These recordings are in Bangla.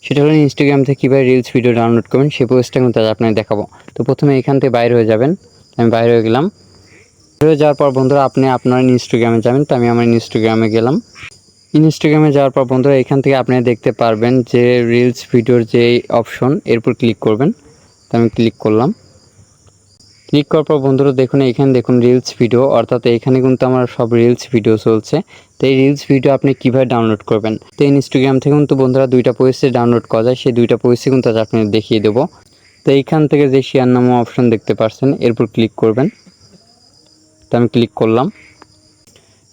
সেটা হলো ইনস্টাগ্রাম থেকে কীভাবে রিলস ভিডিও ডাউনলোড করবেন সেই প্রসেসটা কিন্তু আজ আপনাকে দেখাবো। তো প্রথমে এখান থেকে বাইরে হয়ে যাবেন। আমি বাইরে হয়ে গেলাম। বাইরে হয়ে যাওয়ার পর বন্ধুরা আপনি আপনার ইনস্টাগ্রামে যাবেন। তো আমি আমার ইনস্টাগ্রামে গেলাম। ইনস্টাগ্রামে যাওয়ার পর বন্ধুরা এখান থেকে আপনি দেখতে পারবেন যে রিলস ভিডিওর যে অপশন এরপর ক্লিক করবেন। তো আমি ক্লিক করলাম। ক্লিক করার পর বন্ধুরা দেখুন এখানে দেখুন রিলস ভিডিও, অর্থাৎ এখানে কিন্তু আমার সব রিলস ভিডিও চলছে। তো এই রিলস ভিডিও আপনি কীভাবে ডাউনলোড করবেন, তো ইনস্টাগ্রাম থেকে কিন্তু বন্ধুরা দুইটা প্রসেসে ডাউনলোড করা যায়। সেই দুইটা প্রসেসে কিন্তু আজ আপনাদের দেখিয়ে দেবো। তো এইখান থেকে যে শেয়ার নামক অপশন দেখতে পাচ্ছেন এরপর ক্লিক করবেন। তো আমি ক্লিক করলাম।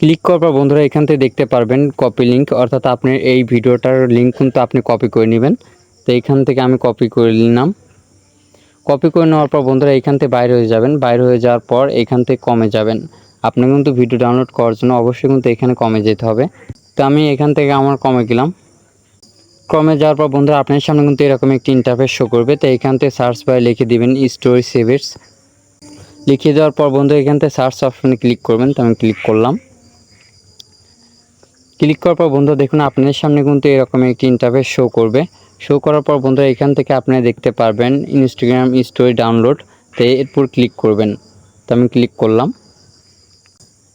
ক্লিক করার পর বন্ধুরা এখান থেকে দেখতে পারবেন কপি লিঙ্ক, অর্থাৎ আপনি এই ভিডিওটার লিঙ্ক কিন্তু আপনি কপি করে নেবেন। তো এইখান থেকে আমি কপি করে নিলাম। কপি করে নেওয়ার পর বন্ধুরা এখান থেকে বাইরে হয়ে যাবেন। বাইরে হয়ে যাওয়ার পর এখান থেকে কমে যাবেন। আপনি কিন্তু ভিডিও ডাউনলোড করার জন্য অবশ্যই কিন্তু এখানে কমে যেতে হবে। তো আমি এখান থেকে আমার কমে গেলাম। কমে যাওয়ার পর বন্ধুরা আপনার সামনে কিন্তু এরকম একটি ইন্টারফেস শো করবে। তো এখান থেকে সার্চ বারে লিখে দিবেন স্টোরি সেভার্স। লিখে দেওয়ার পর বন্ধুরা এখান থেকে সার্চ অপশনে ক্লিক করবেন। তো আমি ক্লিক করলাম। ক্লিক করার পর বন্ধুরা দেখুন আপনার সামনে কিন্তু এরকম একটি ইন্টারফেস শো করবে। শো করার পর বন্ধুরা এখান থেকে আপনারা দেখতে পারবেন ইনস্টাগ্রাম স্টোরি ডাউনলোড। তো এরপর ক্লিক করবেন। তো আমি ক্লিক করলাম।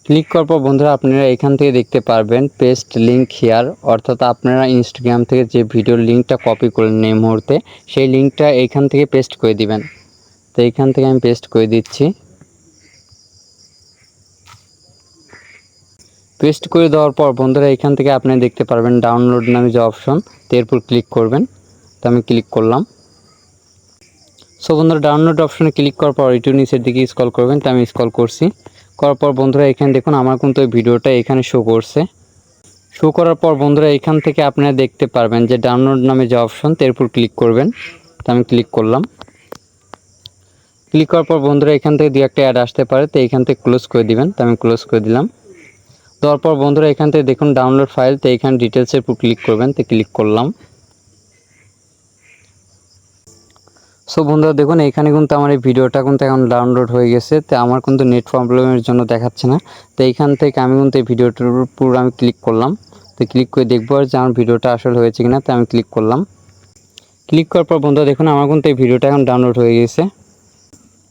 ক্লিক করার পর বন্ধুরা আপনারা এখান থেকে দেখতে পারবেন পেস্ট লিঙ্ক হিয়ার, অর্থাৎ আপনারা ইনস্টাগ্রাম থেকে যে ভিডিওর লিঙ্কটা কপি করলেন এই মুহূর্তে সেই লিঙ্কটা এইখান থেকে পেস্ট করে দিবেন। তো এইখান থেকে আমি পেস্ট করে দিচ্ছি। পেস্ট করে দেওয়ার পর বন্ধুরা এখান থেকে আপনারা দেখতে পারবেন ডাউনলোড নামে যে অপশন, তো এরপর ক্লিক করবেন। তো আমি ক্লিক করলাম। সো বন্ধুরা ডাউনলোড অপশনে ক্লিক করার পর একটু নিচের দিকে স্ক্রল করবেন। তো আমি স্ক্রল করছি। করার পর বন্ধুরা এখানে দেখুন আমার কিন্তু ওই ভিডিওটা এখানে শো করছে। শো করার পর বন্ধুরা এখান থেকে আপনারা দেখতে পারবেন যে ডাউনলোড নামে যে অপশন, তো এরপর ক্লিক করবেন। তো আমি ক্লিক করলাম। ক্লিক করার পর বন্ধুরা এখান থেকে দু একটা অ্যাড আসতে পারে, তো এখান থেকে ক্লোজ করে দিবেন। তো আমি ক্লোজ করে দিলাম। দেওয়ার পর বন্ধুরা এখান থেকে দেখুন ডাউনলোড ফাইল, তো এখানে ডিটেলসের উপর ক্লিক করবেন। তো ক্লিক করলাম। সো বন্ধুরা দেখুন এখানে কিন্তু আমার এই ভিডিওটা কিন্তু এখন ডাউনলোড হয়ে গেছে। তো আমার কিন্তু নেট প্রবলেমের জন্য দেখাচ্ছে না। তো এইখান থেকে আমি কিন্তু এই ভিডিওটার উপর আমি ক্লিক করলাম। তো ক্লিক করে দেখবো যে আমার ভিডিওটা আসলে হয়েছে কিনা। তো আমি ক্লিক করলাম। ক্লিক করার পর বন্ধুরা দেখুন আমার কিন্তু এই ভিডিওটা এখন ডাউনলোড হয়ে গেছে।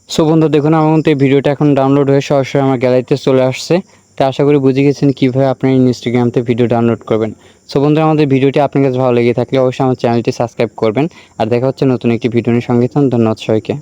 সো বন্ধুরা দেখুন আমার কিন্তু এই ভিডিওটা এখন ডাউনলোড হয়ে সরাসরি আমার গ্যালারিতে চলে আসছে। তো আশা করি বুঝে গেছেন কীভাবে আপনার ইনস্টাগ্রাম থেকে ভিডিও ডাউনলোড করবেন। সো বন্ধুরা আমাদের ভিডিওটি আপনার কাছে ভালো লেগে থাকলে অবশ্যই আমার চ্যানেলটি সাবস্ক্রাইব করবেন। আর দেখা হচ্ছে নতুন একটি ভিডিও নিয়ে। সঙ্গে থাকুন। ধন্যবাদ সবাইকে।